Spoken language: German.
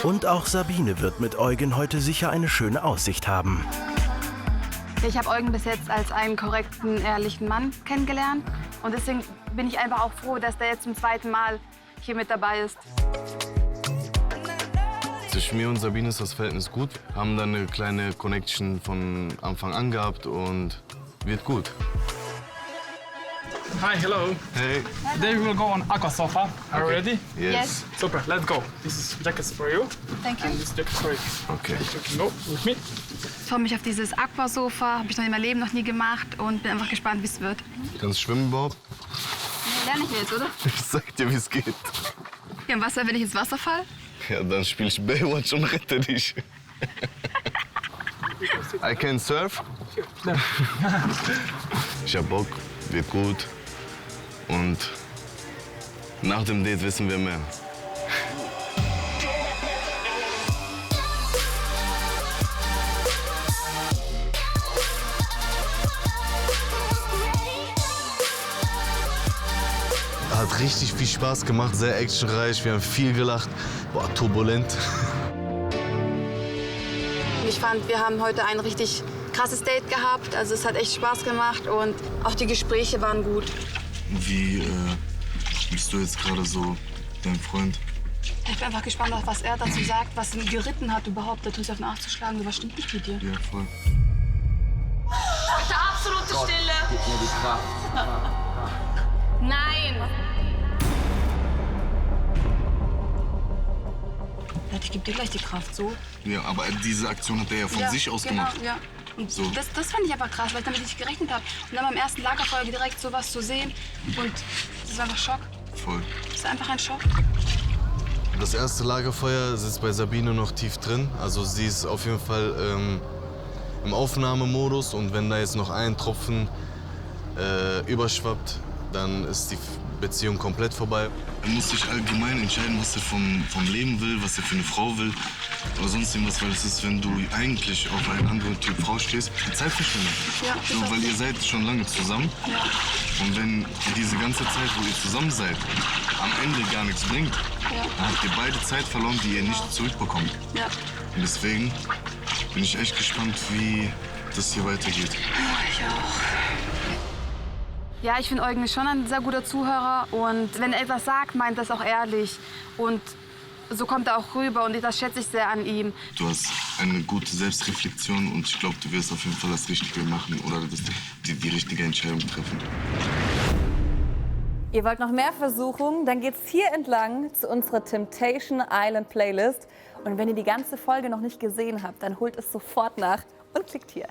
Und auch Sabine wird mit Eugen heute sicher eine schöne Aussicht haben. Ich habe Eugen bis jetzt als einen korrekten, ehrlichen Mann kennengelernt. Und deswegen bin ich einfach auch froh, dass der jetzt zum zweiten Mal hier mit dabei ist. Zwischen mir und Sabine ist das Verhältnis gut. Haben dann eine kleine Connection von Anfang an gehabt und wird gut. Hi, hello. Hey. Today we will go on aqua sofa. Are you ready? Yes. Super, let's go. This is jackets for you. Thank you. And this jacket for you. Okay. You can go with me. Ich freue mich auf dieses Aquasofa. Habe ich noch in meinem Leben noch nie gemacht und bin einfach gespannt, wie es wird. Kannst du schwimmen überhaupt? Lerne ich jetzt, oder? Ich sag dir, wie es geht. Ja, und was, wenn ich ins Wasser fall? Ja, dann spiel ich Baywatch und rette dich. I can surf. Ich hab Bock, wird gut. Und nach dem Date wissen wir mehr. Hat richtig viel Spaß gemacht, sehr actionreich, wir haben viel gelacht. Boah, turbulent. Ich fand, wir haben heute ein richtig krasses Date gehabt. Also es hat echt Spaß gemacht und auch die Gespräche waren gut. Wie bist du jetzt gerade so, dein Freund? Ich bin einfach gespannt, was er dazu sagt, was ihn geritten hat überhaupt, da auf den Arsch zu schlagen. Was stimmt nicht mit dir? Ja, voll. Bitte absolute Stille. Gib mir die Kraft. Nein. Ja, ich gebe dir gleich die Kraft, so. Ja, aber diese Aktion hat er ja von sich aus gemacht. Genau, ja. Und So. das fand ich aber krass, weil ich damit nicht gerechnet habe. Und dann beim ersten Lagerfeuer direkt sowas zu sehen. Und das war einfach Schock. Voll. Das ist einfach ein Schock. Das erste Lagerfeuer sitzt bei Sabine noch tief drin. Also sie ist auf jeden Fall im Aufnahmemodus. Und wenn da jetzt noch ein Tropfen überschwappt, dann ist die Beziehung komplett vorbei. Er muss sich allgemein entscheiden, was er vom Leben will, was er für eine Frau will oder sonst irgendwas, weil es ist, wenn du eigentlich auf einen anderen Typ Frau stehst, eine Zeitverschwendung. Ja, So, weil ihr seid schon lange zusammen. Ja. Und wenn diese ganze Zeit, wo ihr zusammen seid, am Ende gar nichts bringt, Ja. dann habt ihr beide Zeit verloren, die ihr nicht zurückbekommt. Ja. Und deswegen bin ich echt gespannt, wie das hier weitergeht. Ich auch. Ja, ich finde, Eugen ist schon ein sehr guter Zuhörer. Und wenn er etwas sagt, meint das auch ehrlich. Und so kommt er auch rüber und das schätze ich sehr an ihm. Du hast eine gute Selbstreflexion und ich glaube, du wirst auf jeden Fall das Richtige machen oder die richtige Entscheidung treffen. Ihr wollt noch mehr Versuchungen? Dann geht's hier entlang zu unserer Temptation Island Playlist. Und wenn ihr die ganze Folge noch nicht gesehen habt, dann holt es sofort nach und klickt hier.